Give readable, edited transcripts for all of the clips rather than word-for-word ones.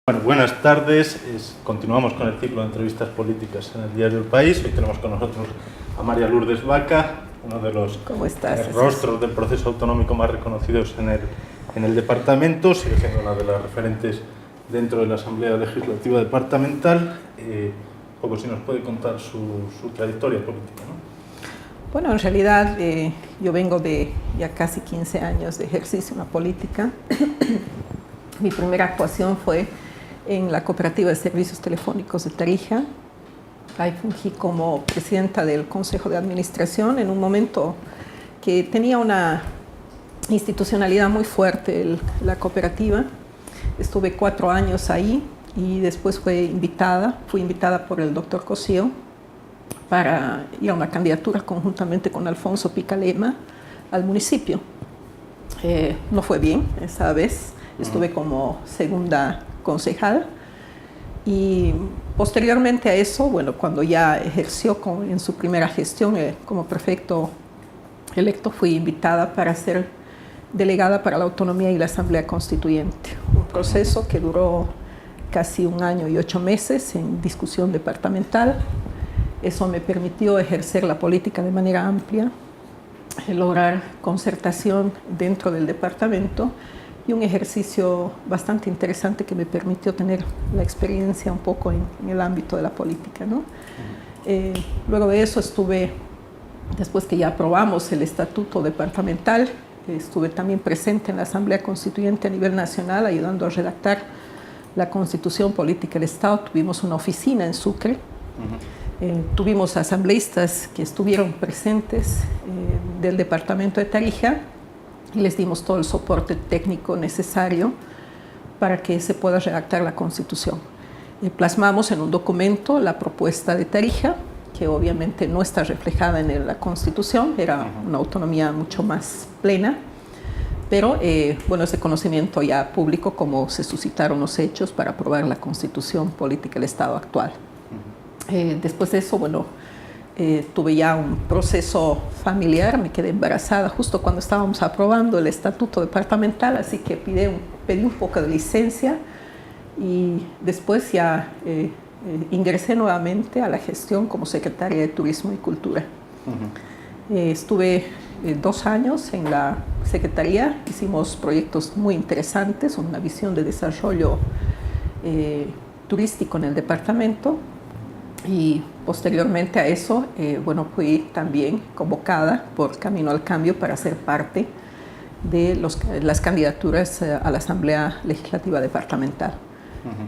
Bueno, buenas tardes. Continuamos con el ciclo de entrevistas políticas en el diario El País. Hoy tenemos con nosotros a María Lourdes Vaca, uno de los rostros del proceso autonómico más reconocidos en el departamento. Sigue siendo una de las referentes dentro de la Asamblea Legislativa Departamental. Un poco si nos puede contar su trayectoria política, ¿no? Bueno, en realidad yo vengo de ya casi 15 años de ejercicio en la política. Mi primera actuación fue en la Cooperativa de Servicios Telefónicos de Tarija. Ahí fungí como presidenta del Consejo de Administración en un momento que tenía una institucionalidad muy fuerte la cooperativa. Estuve 4 años ahí y después fui invitada por el doctor Cosío para ir a una candidatura conjuntamente con Alfonso Picalema al municipio. No fue bien esa vez, estuve como segunda concejal y posteriormente a eso, bueno, cuando ya ejerció en su primera gestión como prefecto electo, fui invitada para ser delegada para la autonomía y la Asamblea Constituyente, un proceso que duró casi 1 año y 8 meses en discusión departamental. Eso me permitió ejercer la política de manera amplia, lograr concertación dentro del departamento y un ejercicio bastante interesante que me permitió tener la experiencia un poco en el ámbito de la política, ¿no? Luego de eso después que ya aprobamos el estatuto departamental, estuve también presente en la Asamblea Constituyente a nivel nacional ayudando a redactar la Constitución Política del Estado. Tuvimos una oficina en Sucre. Tuvimos asambleístas que estuvieron presentes del departamento de Tarija y les dimos todo el soporte técnico necesario para que se pueda redactar la Constitución. Plasmamos en un documento la propuesta de Tarija, que obviamente no está reflejada en la Constitución, era una autonomía mucho más plena, pero bueno, ese conocimiento ya público cómo se suscitaron los hechos para aprobar la Constitución Política del Estado actual. Después de eso, bueno, tuve ya un proceso familiar, me quedé embarazada justo cuando estábamos aprobando el estatuto departamental, así que pedí un poco de licencia y después ya ingresé nuevamente a la gestión como secretaria de Turismo y Cultura. Estuve 2 años en la secretaría, hicimos proyectos muy interesantes, una visión de desarrollo turístico en el departamento. Y posteriormente a eso, bueno, fui también convocada por Camino al Cambio para ser parte de las candidaturas a la Asamblea Legislativa Departamental.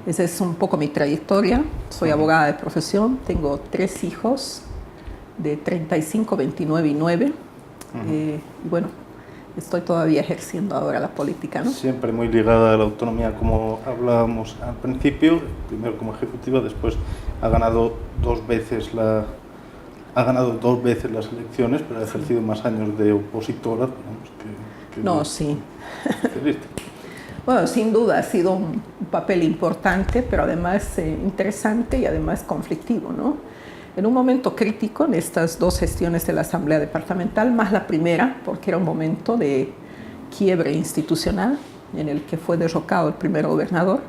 Esa es un poco mi trayectoria. Soy abogada de profesión, tengo 3 hijos de 35, 29 y 9. Y bueno, estoy todavía ejerciendo ahora la política, ¿no? Siempre muy ligada a la autonomía, como hablábamos al principio, primero como ejecutiva, después ha ganado 2 veces las elecciones, pero ha ejercido más años de opositora, sí. Bueno, sin duda ha sido un papel importante, pero además interesante y además conflictivo, ¿no? En un momento crítico en estas 2 gestiones de la Asamblea Departamental, más la primera, porque era un momento de quiebre institucional en el que fue derrocado el primer gobernador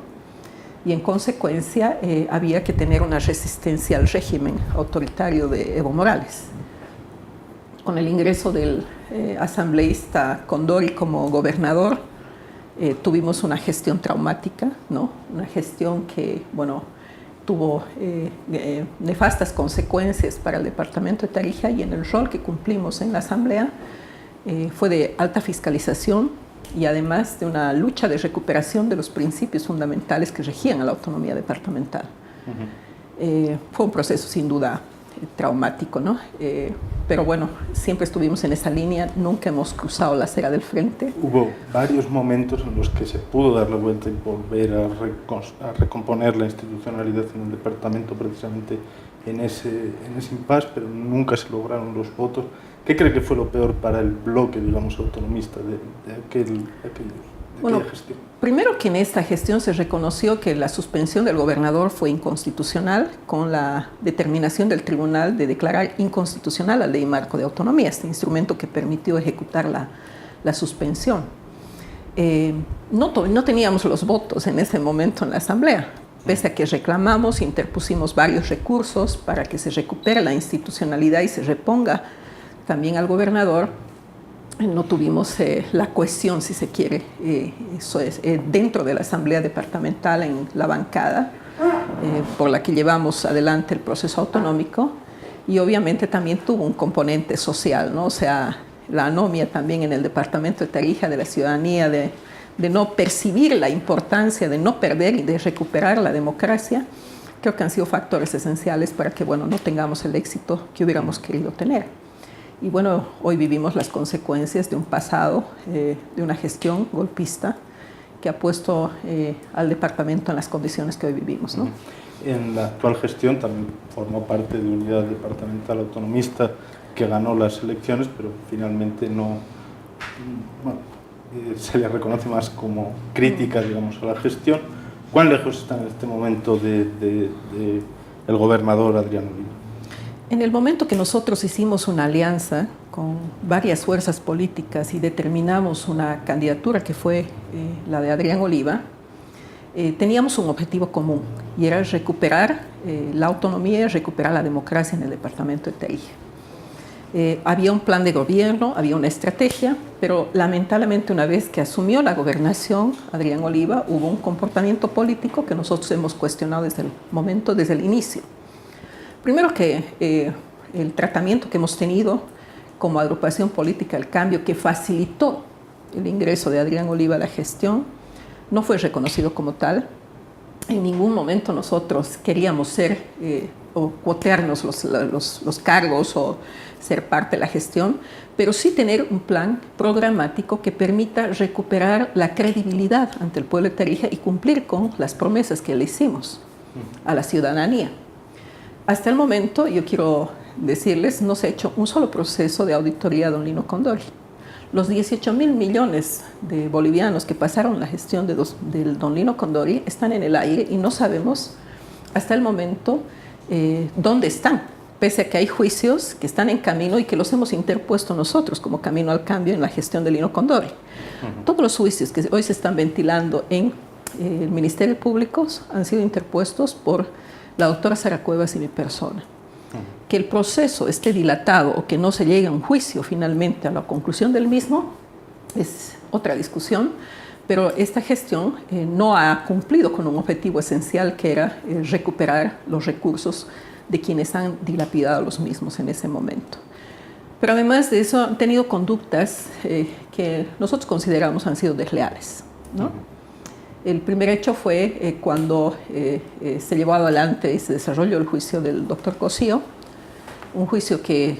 y en consecuencia había que tener una resistencia al régimen autoritario de Evo Morales. Con el ingreso del asambleísta Condori como gobernador, tuvimos una gestión traumática, ¿no? Una gestión que, bueno, tuvo nefastas consecuencias para el departamento de Tarija y en el rol que cumplimos en la Asamblea fue de alta fiscalización y además de una lucha de recuperación de los principios fundamentales que regían a la autonomía departamental. Fue un proceso sin duda traumático, ¿no? Pero bueno, siempre estuvimos en esa línea, nunca hemos cruzado la acera del frente. Hubo varios momentos en los que se pudo dar la vuelta y volver a recomponer la institucionalidad en el departamento precisamente en ese impasse, pero nunca se lograron los votos. ¿Qué cree que fue lo peor para el bloque, digamos, autonomista de aquella gestión? Primero que en esta gestión se reconoció que la suspensión del gobernador fue inconstitucional con la determinación del tribunal de declarar inconstitucional la ley marco de autonomía, este instrumento que permitió ejecutar la suspensión. no teníamos los votos en ese momento en la Asamblea, pese a que reclamamos, interpusimos varios recursos para que se recupere la institucionalidad y se reponga también al gobernador. No tuvimos la cohesión, si se quiere, eso es, dentro de la Asamblea Departamental en la bancada, por la que llevamos adelante el proceso autonómico, y obviamente también tuvo un componente social, ¿no? O sea, la anomia también en el departamento de Tarija de la ciudadanía de no percibir la importancia de no perder y de recuperar la democracia, creo que han sido factores esenciales para que, bueno, no tengamos el éxito que hubiéramos querido tener. Y bueno, hoy vivimos las consecuencias de un pasado, de una gestión golpista que ha puesto al departamento en las condiciones que hoy vivimos, ¿no? En la actual gestión también formó parte de Unidad Departamental Autonomista que ganó las elecciones, pero finalmente no, bueno, se le reconoce más como crítica, digamos, a la gestión. ¿Cuán lejos está en este momento el gobernador Adrián Oliva? En el momento que nosotros hicimos una alianza con varias fuerzas políticas y determinamos una candidatura que fue la de Adrián Oliva, teníamos un objetivo común y era recuperar la autonomía y recuperar la democracia en el departamento de Tarija. Había un plan de gobierno, había una estrategia, pero lamentablemente una vez que asumió la gobernación Adrián Oliva, hubo un comportamiento político que nosotros hemos cuestionado desde el inicio. Primero que el tratamiento que hemos tenido como agrupación política El Cambio, que facilitó el ingreso de Adrián Oliva a la gestión, no fue reconocido como tal. En ningún momento nosotros queríamos ser o cuotearnos los cargos o ser parte de la gestión, pero sí tener un plan programático que permita recuperar la credibilidad ante el pueblo de Tarija y cumplir con las promesas que le hicimos a la ciudadanía. Hasta el momento, yo quiero decirles, no se ha hecho un solo proceso de auditoría a don Lino Condori. Los 18.000 millones de bolivianos que pasaron la gestión del don Lino Condori están en el aire y no sabemos hasta el momento dónde están, pese a que hay juicios que están en camino y que los hemos interpuesto nosotros como Camino al Cambio en la gestión de Lino Condori. Todos los juicios que hoy se están ventilando en el Ministerio Público han sido interpuestos por la doctora Sara Cuevas y mi persona. Que el proceso esté dilatado o que no se llegue a un juicio finalmente a la conclusión del mismo es otra discusión, pero esta gestión no ha cumplido con un objetivo esencial que era recuperar los recursos de quienes han dilapidado los mismos en ese momento. Pero además de eso han tenido conductas que nosotros consideramos han sido desleales, ¿no? El primer hecho fue cuando se llevó adelante y se desarrolló el juicio del doctor Cosío, un juicio que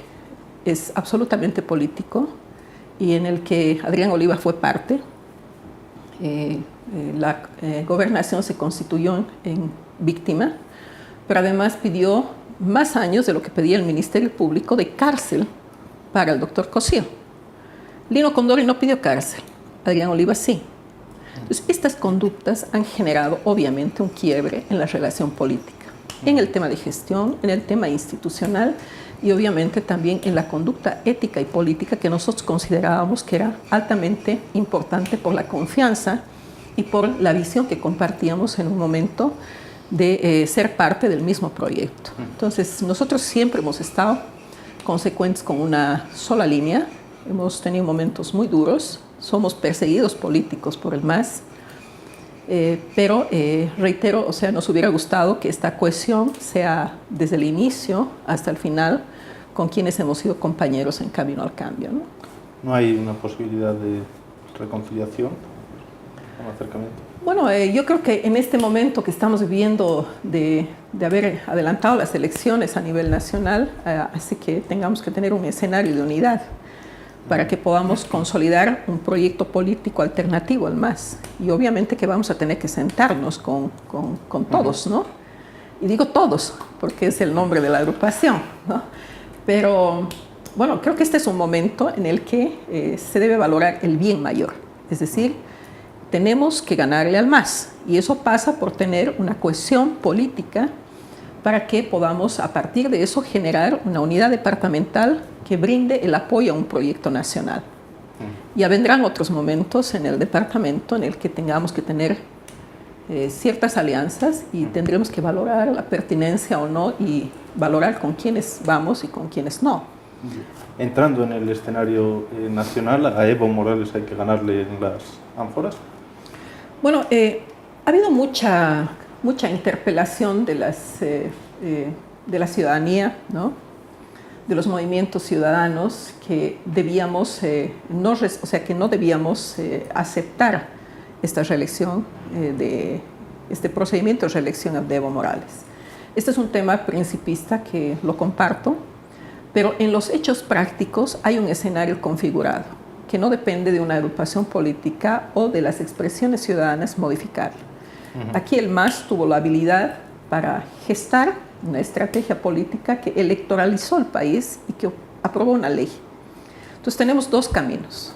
es absolutamente político y en el que Adrián Oliva fue parte. La gobernación se constituyó en víctima, pero además pidió más años de lo que pedía el Ministerio Público de cárcel para el doctor Cosío. Lino Condori no pidió cárcel, Adrián Oliva sí. Entonces, estas conductas han generado obviamente un quiebre en la relación política, en el tema de gestión, en el tema institucional y obviamente también en la conducta ética y política que nosotros considerábamos que era altamente importante por la confianza y por la visión que compartíamos en un momento de ser parte del mismo proyecto. Entonces, nosotros siempre hemos estado consecuentes con una sola línea, hemos tenido momentos muy duros, somos perseguidos políticos por el MAS, pero reitero, o sea, nos hubiera gustado que esta cohesión sea desde el inicio hasta el final con quienes hemos sido compañeros en Camino al Cambio, ¿no? ¿No hay una posibilidad de reconciliación, un acercamiento? Bueno, yo creo que en este momento que estamos viviendo de haber adelantado las elecciones a nivel nacional, hace que tengamos que tener un escenario de unidad para que podamos consolidar un proyecto político alternativo al MAS. Y obviamente que vamos a tener que sentarnos con todos, ¿no? Y digo todos, porque es el nombre de la agrupación, ¿no? Pero, bueno, creo que este es un momento en el que se debe valorar el bien mayor. Es decir, tenemos que ganarle al MAS. Y eso pasa por tener una cohesión política para que podamos, a partir de eso, generar una unidad departamental que brinde el apoyo a un proyecto nacional. Ya vendrán otros momentos en el departamento en el que tengamos que tener ciertas alianzas y tendremos que valorar la pertinencia o no y valorar con quiénes vamos y con quiénes no. Entrando en el escenario nacional, ¿a Evo Morales hay que ganarle en las ánforas? Bueno, ha habido mucha interpelación de la ciudadanía, ¿no? De los movimientos ciudadanos que debíamos, que no debíamos aceptar esta reelección, este procedimiento de reelección de Evo Morales. Este es un tema principista que lo comparto, pero en los hechos prácticos hay un escenario configurado que no depende de una agrupación política o de las expresiones ciudadanas modificarlo. Aquí el MAS tuvo la habilidad para gestar una estrategia política que electoralizó el país y que aprobó una ley. Entonces tenemos dos caminos.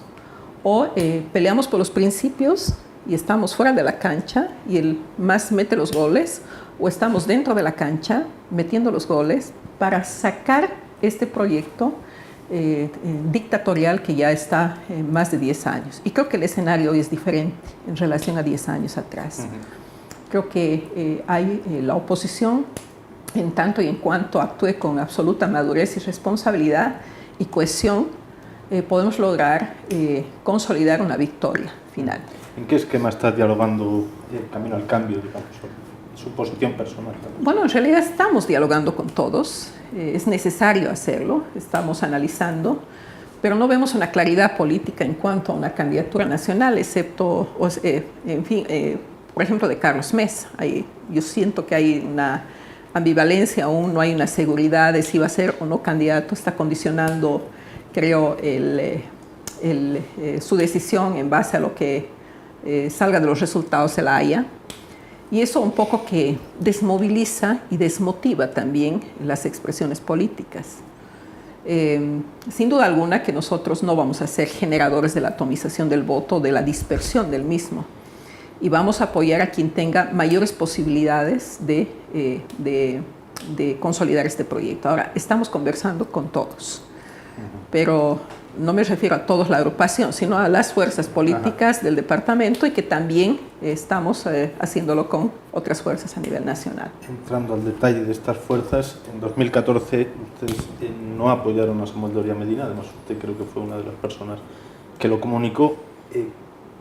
O peleamos por los principios y estamos fuera de la cancha y el MAS mete los goles, o estamos dentro de la cancha metiendo los goles para sacar este proyecto dictatorial que ya está más de 10 años. Y creo que el escenario hoy es diferente en relación a 10 años atrás. Creo que hay la oposición, en tanto y en cuanto actúe con absoluta madurez y responsabilidad y cohesión, podemos lograr consolidar una victoria final. ¿En qué esquema está dialogando el Camino al Cambio, digamos, su posición personal también? Bueno, en realidad estamos dialogando con todos, es necesario hacerlo, estamos analizando, pero no vemos una claridad política en cuanto a una candidatura nacional, excepto, por ejemplo, de Carlos Mesa. Yo siento que hay una ambivalencia aún, no hay una seguridad de si va a ser o no candidato, está condicionando, creo, su decisión en base a lo que salga de los resultados de la Haya. Y eso un poco que desmoviliza y desmotiva también las expresiones políticas. Sin duda alguna que nosotros no vamos a ser generadores de la atomización del voto, de la dispersión del mismo. Y vamos a apoyar a quien tenga mayores posibilidades de consolidar este proyecto. Ahora, estamos conversando con todos, pero no me refiero a todos la agrupación, sino a las fuerzas políticas del departamento y que también estamos haciéndolo con otras fuerzas a nivel nacional. Entrando al detalle de estas fuerzas, en 2014 ustedes no apoyaron a Samuel Doria Medina, además usted creo que fue una de las personas que lo comunicó.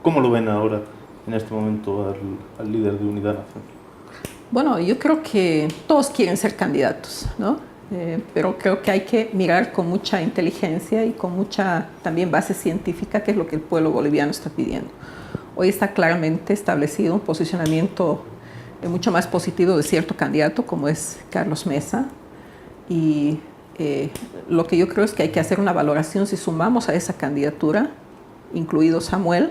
¿Cómo lo ven ahora, en este momento, al líder de Unidad Nacional? Bueno, yo creo que todos quieren ser candidatos, ¿no? Pero creo que hay que mirar con mucha inteligencia y con mucha también base científica qué es lo que el pueblo boliviano está pidiendo. Hoy está claramente establecido un posicionamiento mucho más positivo de cierto candidato como es Carlos Mesa, y lo que yo creo es que hay que hacer una valoración si sumamos a esa candidatura, incluido Samuel,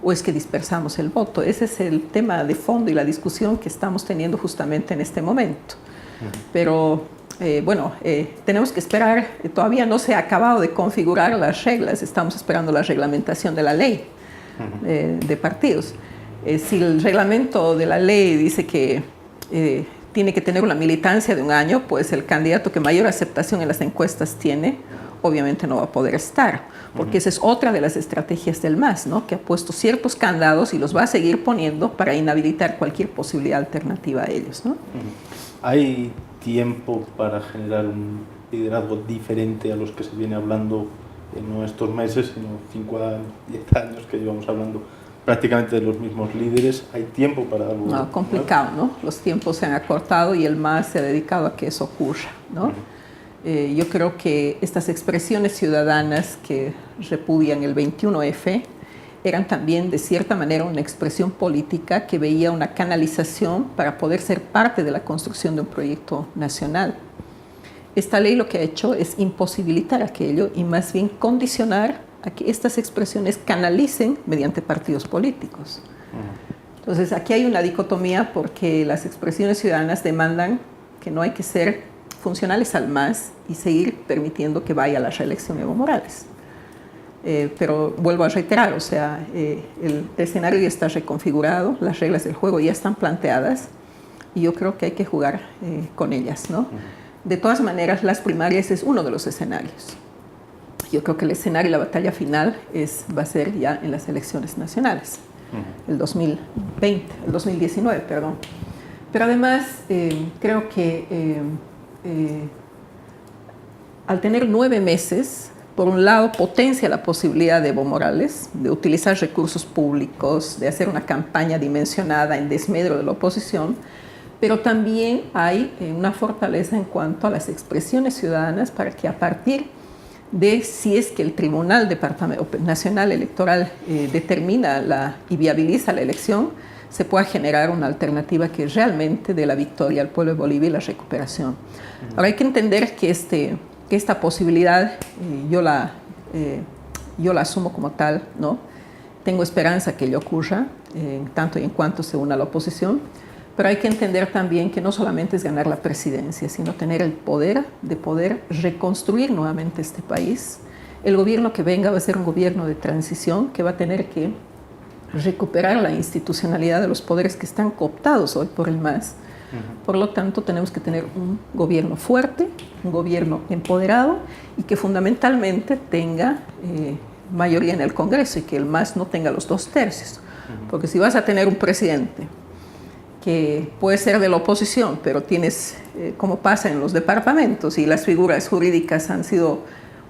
o es que dispersamos el voto. Ese es el tema de fondo y la discusión que estamos teniendo justamente en este momento. Pero tenemos que esperar, todavía no se ha acabado de configurar las reglas, estamos esperando la reglamentación de la ley de partidos. Si el reglamento de la ley dice que tiene que tener una militancia de 1 año, pues el candidato que mayor aceptación en las encuestas tiene, obviamente no va a poder estar, porque esa es otra de las estrategias del MAS, ¿no? Que ha puesto ciertos candados y los va a seguir poniendo para inhabilitar cualquier posibilidad alternativa a ellos, ¿no? ¿Hay tiempo para generar un liderazgo diferente a los que se viene hablando en no estos meses, sino 5 años, 10 años que llevamos hablando prácticamente de los mismos líderes? ¿Hay tiempo para algo? No, complicado, ¿no? Los tiempos se han acortado y el MAS se ha dedicado a que eso ocurra, ¿no? Yo creo que estas expresiones ciudadanas que repudian el 21F eran también de cierta manera una expresión política que veía una canalización para poder ser parte de la construcción de un proyecto nacional. Esta ley lo que ha hecho es imposibilitar aquello y más bien condicionar a que estas expresiones canalicen mediante partidos políticos. Entonces aquí hay una dicotomía porque las expresiones ciudadanas demandan que no hay que ser funcionales al MAS y seguir permitiendo que vaya a la reelección Evo Morales. Pero vuelvo a reiterar, o sea, el escenario ya está reconfigurado, las reglas del juego ya están planteadas y yo creo que hay que jugar con ellas, ¿no? De todas maneras, las primarias es uno de los escenarios. yo creo que el escenario y la batalla final va a ser ya en las elecciones nacionales, el 2019, perdón. Pero además creo que al tener 9 meses, por un lado potencia la posibilidad de Evo Morales de utilizar recursos públicos, de hacer una campaña dimensionada en desmedro de la oposición, pero también hay una fortaleza en cuanto a las expresiones ciudadanas para que a partir de si es que el Tribunal Nacional Electoral determina y viabiliza la elección, se pueda generar una alternativa que realmente dé la victoria al pueblo de Bolivia y la recuperación. Ahora hay que entender que esta posibilidad yo la asumo como tal, ¿no? Tengo esperanza que ello ocurra, tanto y en cuanto se una la oposición, pero hay que entender también que no solamente es ganar la presidencia, sino tener el poder de poder reconstruir nuevamente este país. El gobierno que venga va a ser un gobierno de transición que va a tener que recuperar la institucionalidad de los poderes que están cooptados hoy por el MAS. Por lo tanto, tenemos que tener un gobierno fuerte, un gobierno empoderado y que fundamentalmente tenga mayoría en el Congreso y que el MAS no tenga los 2/3. Porque si vas a tener un presidente que puede ser de la oposición, pero tienes, como pasa en los departamentos, y las figuras jurídicas han sido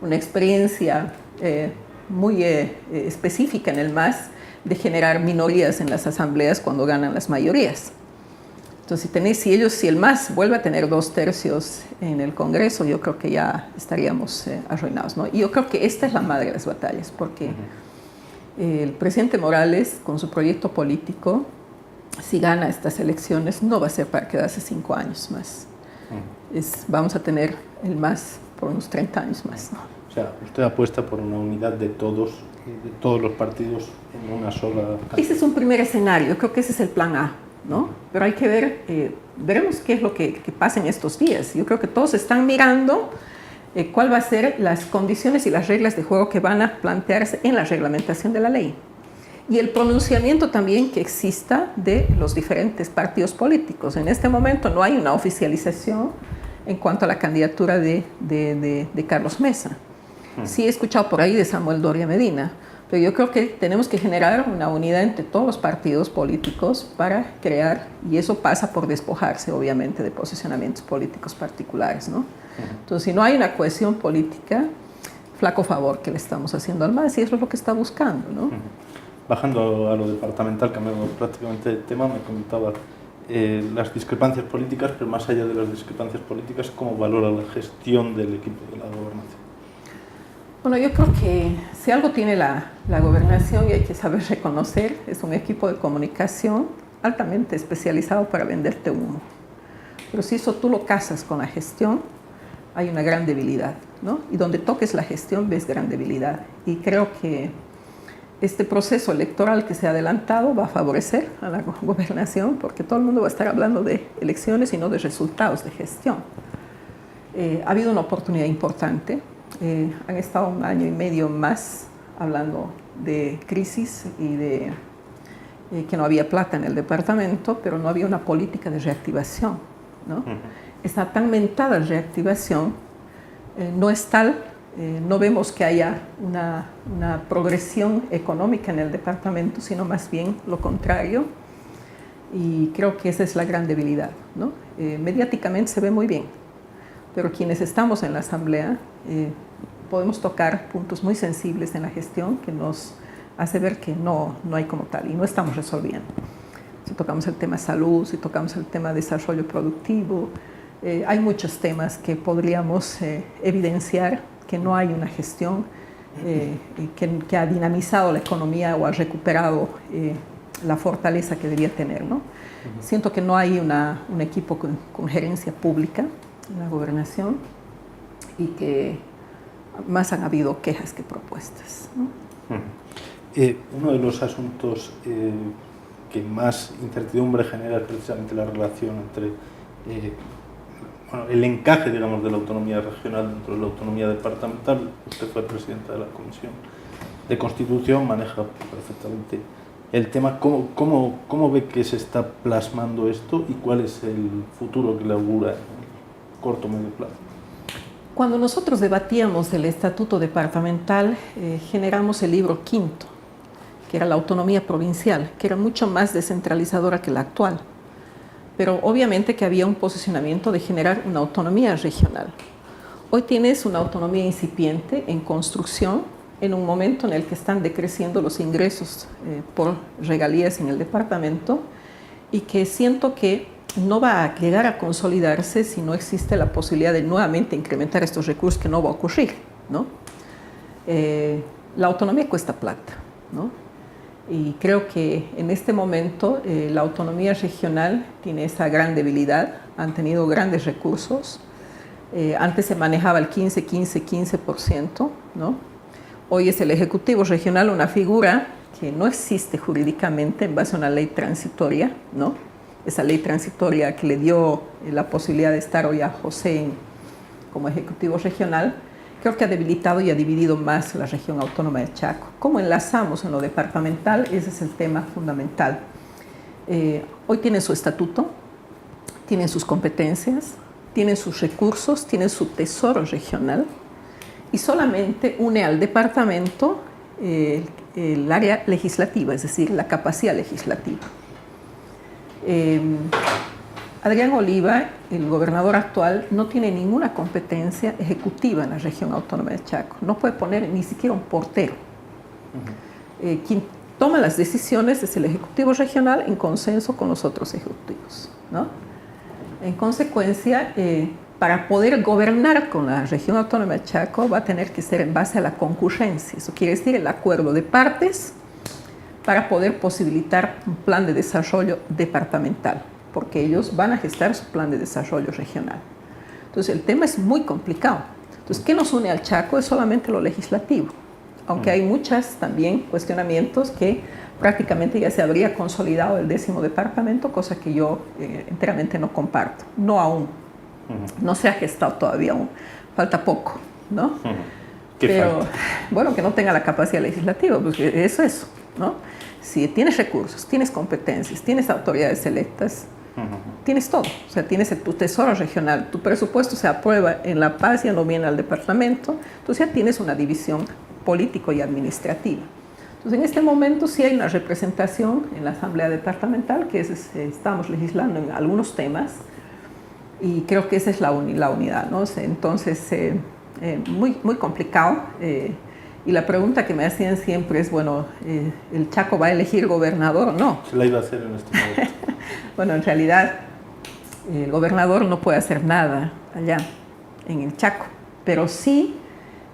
una experiencia muy específica en el MAS de generar minorías en las asambleas cuando ganan las mayorías. Entonces, si el MAS vuelve a tener 2/3 en el Congreso, yo creo que ya estaríamos arruinados, ¿no? Y yo creo que esta es la madre de las batallas, porque el presidente Morales, con su proyecto político, si gana estas elecciones, no va a ser para quedarse 5 años más. Vamos a tener el MAS por unos 30 años más, ¿no? O sea, usted apuesta por una unidad de todos los partidos en una sola... Ese es un primer escenario, yo creo que ese es el plan A, ¿no? Pero hay que ver, veremos qué es lo que pasa en estos días. Yo creo que todos están mirando cuál va a ser las condiciones y las reglas de juego que van a plantearse en la reglamentación de la ley. Y el pronunciamiento también que exista de los diferentes partidos políticos. En este momento no hay una oficialización en cuanto a la candidatura de Carlos Mesa. Sí he escuchado por ahí de Samuel Doria Medina, pero yo creo que tenemos que generar una unidad entre todos los partidos políticos para crear, y eso pasa por despojarse obviamente de posicionamientos políticos particulares, ¿no? Entonces, si no hay una cohesión política, flaco favor que le estamos haciendo al MAS, y eso es lo que está buscando, ¿no? Bajando a lo departamental, cambiando prácticamente de tema, me comentaba las discrepancias políticas, pero más allá de las discrepancias políticas, ¿cómo valora la gestión del equipo de la gobernación? Bueno, yo creo que si algo tiene la gobernación, y hay que saber reconocer, es un equipo de comunicación altamente especializado para venderte humo. Pero si eso tú lo casas con la gestión, hay una gran debilidad, ¿no? Y donde toques la gestión ves gran debilidad. Y creo que este proceso electoral que se ha adelantado va a favorecer a la gobernación, porque todo el mundo va a estar hablando de elecciones y no de resultados de gestión. Ha habido una oportunidad importante. Han estado 1 año y medio más hablando de crisis y de que no había plata en el departamento, pero no había una política de reactivación, ¿no? Esta tan mentada reactivación no es tal, no vemos que haya una progresión económica en el departamento, sino más bien lo contrario, y creo que esa es la gran debilidad, ¿no? Mediáticamente se ve muy bien, pero quienes estamos en la asamblea podemos tocar puntos muy sensibles en la gestión que nos hace ver que no hay como tal y no estamos resolviendo. Si tocamos el tema salud, si tocamos el tema desarrollo productivo, hay muchos temas que podríamos evidenciar que no hay una gestión que ha dinamizado la economía o ha recuperado la fortaleza que debería tener, ¿no? Siento que no hay un equipo con gerencia pública en la gobernación y que más han habido quejas que propuestas, ¿no? Uno de los asuntos que más incertidumbre genera es precisamente la relación entre el encaje, digamos, de la autonomía regional dentro de la autonomía departamental. Usted fue presidenta de la Comisión de Constitución, maneja perfectamente el tema. ¿Cómo ve que se está plasmando esto y cuál es el futuro que le augura en corto o medio plazo? Cuando nosotros debatíamos del estatuto departamental, generamos el libro quinto, que era la autonomía provincial, que era mucho más descentralizadora que la actual. Pero obviamente que había un posicionamiento de generar una autonomía regional. Hoy tienes una autonomía incipiente en construcción, en un momento en el que están decreciendo los ingresos por regalías en el departamento, y que siento que no va a llegar a consolidarse si no existe la posibilidad de nuevamente incrementar estos recursos, que no va a ocurrir, ¿no? La autonomía cuesta plata, ¿no? Y creo que en este momento la autonomía regional tiene esa gran debilidad, han tenido grandes recursos. Antes se manejaba el 15%, ¿no? Hoy es el Ejecutivo Regional una figura que no existe jurídicamente en base a una ley transitoria, ¿no? Esa ley transitoria que le dio la posibilidad de estar hoy a José como Ejecutivo Regional, creo que ha debilitado y ha dividido más la región autónoma de Chaco. ¿Cómo enlazamos en lo departamental? Ese es el tema fundamental. Hoy tienen su estatuto, tienen sus competencias, tienen sus recursos, tienen su tesoro regional, y solamente une al departamento el área legislativa, es decir, la capacidad legislativa. Adrián Oliva, el gobernador actual, no tiene ninguna competencia ejecutiva en la región autónoma de Chaco. No puede poner ni siquiera un portero. Quien toma las decisiones es el Ejecutivo Regional en consenso con los otros ejecutivos, ¿no? En consecuencia, para poder gobernar con la región autónoma de Chaco va a tener que ser en base a la concurrencia. Eso quiere decir el acuerdo de partes para poder posibilitar un plan de desarrollo departamental, porque ellos van a gestar su plan de desarrollo regional. Entonces el tema es muy complicado. Entonces, ¿qué nos une al Chaco? Es solamente lo legislativo, aunque hay muchos también cuestionamientos que prácticamente ya se habría consolidado el 10º departamento, cosa que yo enteramente no comparto. No aún. No se ha gestado todavía aún. Falta poco, ¿no? Pero, bueno, que no tenga la capacidad legislativa, porque eso es eso, ¿no? Si tienes recursos, tienes competencias, tienes autoridades electas, tienes todo. O sea, tienes tu tesoro regional, tu presupuesto se aprueba en La Paz, ya no viene al departamento, entonces ya tienes una división político y administrativa. Entonces, en este momento sí hay una representación en la Asamblea Departamental, que estamos legislando en algunos temas, y creo que esa es la unidad, ¿no? Entonces, muy complicado. Y la pregunta que me hacían siempre es, bueno, ¿el Chaco va a elegir gobernador o no? Se la iba a hacer en este momento. Bueno, en realidad, el gobernador no puede hacer nada allá, en el Chaco, pero sí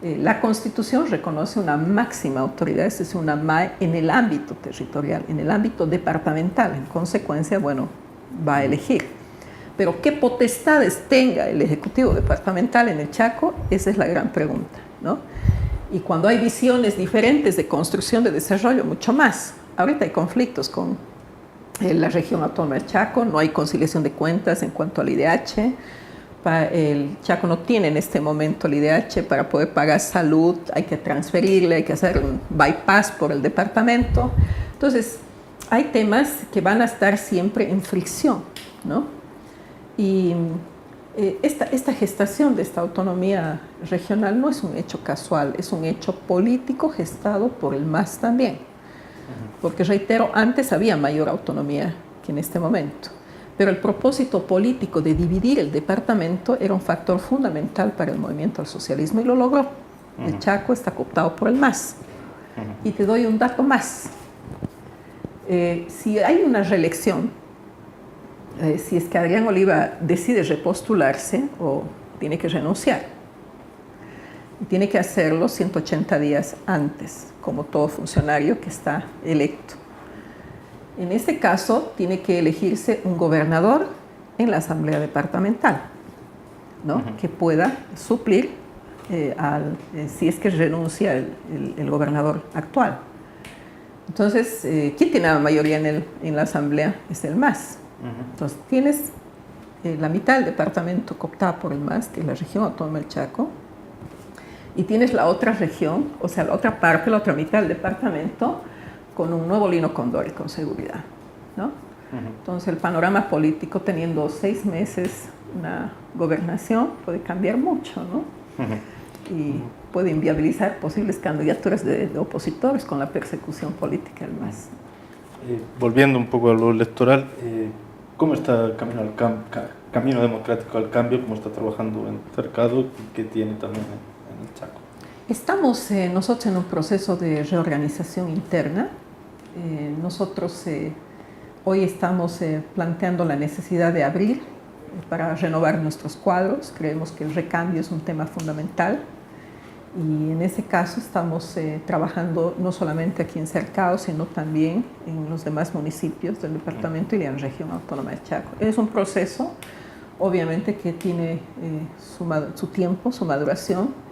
la Constitución reconoce una máxima autoridad, es decir, una MAE en el ámbito territorial, en el ámbito departamental. En consecuencia, bueno, va a elegir. Pero ¿qué potestades tenga el Ejecutivo Departamental en el Chaco? Esa es la gran pregunta, ¿no? Y cuando hay visiones diferentes de construcción de desarrollo, mucho más. Ahorita hay conflictos con la región autónoma del Chaco, no hay conciliación de cuentas en cuanto al IDH. El Chaco no tiene en este momento el IDH para poder pagar salud, hay que transferirle, hay que hacer un bypass por el departamento. Entonces, hay temas que van a estar siempre en fricción, ¿no? Y esta gestación de esta autonomía regional no es un hecho casual, es un hecho político gestado por el MAS también. Porque, reitero, antes había mayor autonomía que en este momento. Pero el propósito político de dividir el departamento era un factor fundamental para el movimiento al socialismo y lo logró. El Chaco está cooptado por el MAS. Y te doy un dato más. Si hay una reelección, si es que Adrián Oliva decide repostularse o tiene que renunciar, tiene que hacerlo 180 días antes, como todo funcionario que está electo. En este caso, tiene que elegirse un gobernador en la Asamblea Departamental, ¿no? Que pueda suplir si es que renuncia el gobernador actual. Entonces, ¿quién tiene la mayoría en la Asamblea? Es el MAS. Entonces, tienes la mitad del departamento cooptada por el MAS, que es la región autónoma del Chaco, y tienes la otra región, o sea, la otra parte, la otra mitad del departamento, con un nuevo Lino Condori, con seguridad, ¿no? Entonces, el panorama político, teniendo 6 meses una gobernación, puede cambiar mucho, ¿no? y puede inviabilizar posibles candidaturas de opositores con la persecución política además. Volviendo un poco a lo electoral, ¿cómo está el Camino Democrático al Cambio? ¿Cómo está trabajando en Cercado y qué tiene también en el Chaco? Estamos nosotros en un proceso de reorganización interna. Nosotros hoy estamos planteando la necesidad de abrir para renovar nuestros cuadros. Creemos que el recambio es un tema fundamental y en ese caso estamos trabajando no solamente aquí en Cercado, sino también en los demás municipios del departamento y de la región autónoma de Chaco. Es un proceso, obviamente, que tiene su tiempo, su maduración.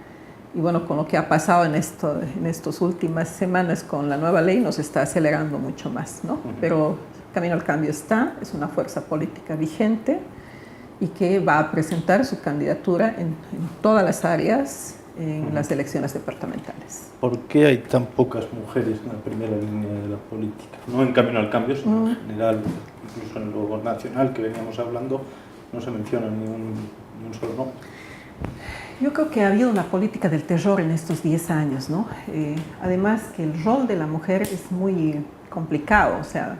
Y bueno, con lo que ha pasado en estas últimas semanas con la nueva ley nos está acelerando mucho más, ¿no? Pero Camino al Cambio es una fuerza política vigente y que va a presentar su candidatura en todas las áreas en las elecciones departamentales. ¿Por qué hay tan pocas mujeres en la primera línea de la política? No en Camino al Cambio, sino en general, incluso en lo nacional que veníamos hablando, no se menciona ni un solo nombre. Yo creo que ha habido una política del terror en estos 10 años, ¿no? Además que el rol de la mujer es muy complicado, o sea,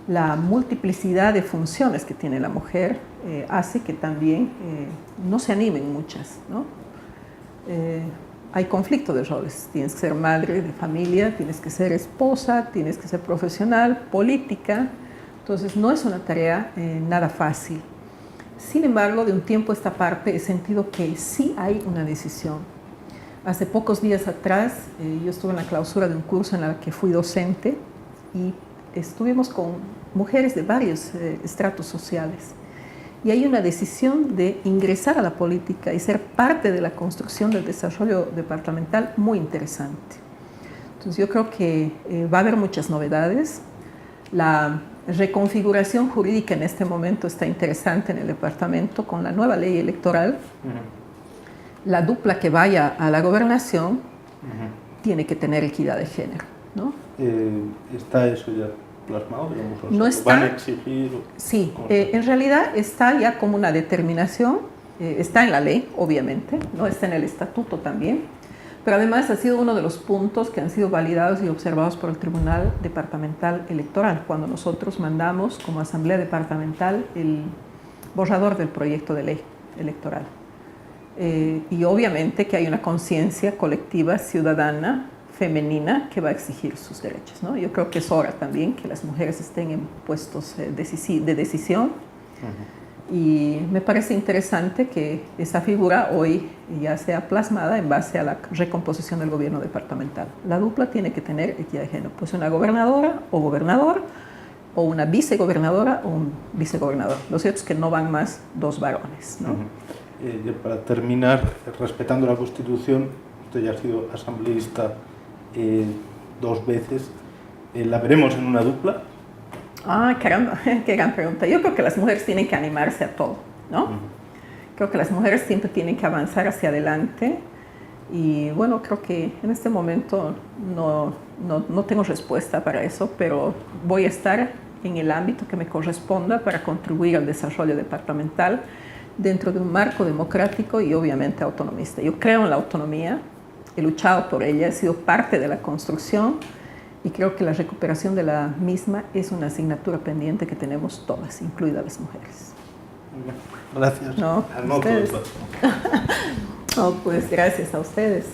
la multiplicidad de funciones que tiene la mujer hace que también no se animen muchas, ¿no? Hay conflicto de roles, tienes que ser madre de familia, tienes que ser esposa, tienes que ser profesional, política, entonces no es una tarea nada fácil. Sin embargo, de un tiempo a esta parte he sentido que sí hay una decisión. Hace pocos días atrás yo estuve en la clausura de un curso en el que fui docente y estuvimos con mujeres de varios estratos sociales. Y hay una decisión de ingresar a la política y ser parte de la construcción del desarrollo departamental muy interesante. Entonces yo creo que va a haber muchas novedades. La reconfiguración jurídica en este momento está interesante en el departamento con la nueva ley electoral. La dupla que vaya a la gobernación tiene que tener equidad de género, ¿no? ¿Está eso ya plasmado? Digamos, no está, ¿van a exigir? Sí, en realidad está ya como una determinación, está en la ley, obviamente, ¿no? Está en el estatuto también. Pero además ha sido uno de los puntos que han sido validados y observados por el Tribunal Departamental Electoral, cuando nosotros mandamos como Asamblea Departamental el borrador del proyecto de ley electoral. Y obviamente que hay una conciencia colectiva, ciudadana, femenina, que va a exigir sus derechos, ¿no? Yo creo que es hora también que las mujeres estén en puestos de decisión. Y me parece interesante que esa figura hoy ya sea plasmada en base a la recomposición del gobierno departamental. La dupla tiene que tener equidad de género, pues una gobernadora o gobernador, o una vicegobernadora o un vicegobernador. Lo cierto es que no van más dos varones, ¿no? Para terminar, respetando la Constitución, usted ya ha sido asambleísta 2 veces, ¿la veremos en una dupla? Ah, caramba, qué gran pregunta. Yo creo que las mujeres tienen que animarse a todo, ¿no? Creo que las mujeres siempre tienen que avanzar hacia adelante y bueno, creo que en este momento no tengo respuesta para eso, pero voy a estar en el ámbito que me corresponda para contribuir al desarrollo departamental dentro de un marco democrático y obviamente autonomista. Yo creo en la autonomía, he luchado por ella, he sido parte de la construcción y creo que la recuperación de la misma es una asignatura pendiente que tenemos todas, incluidas las mujeres. Gracias. No, ustedes. No, pues gracias a ustedes.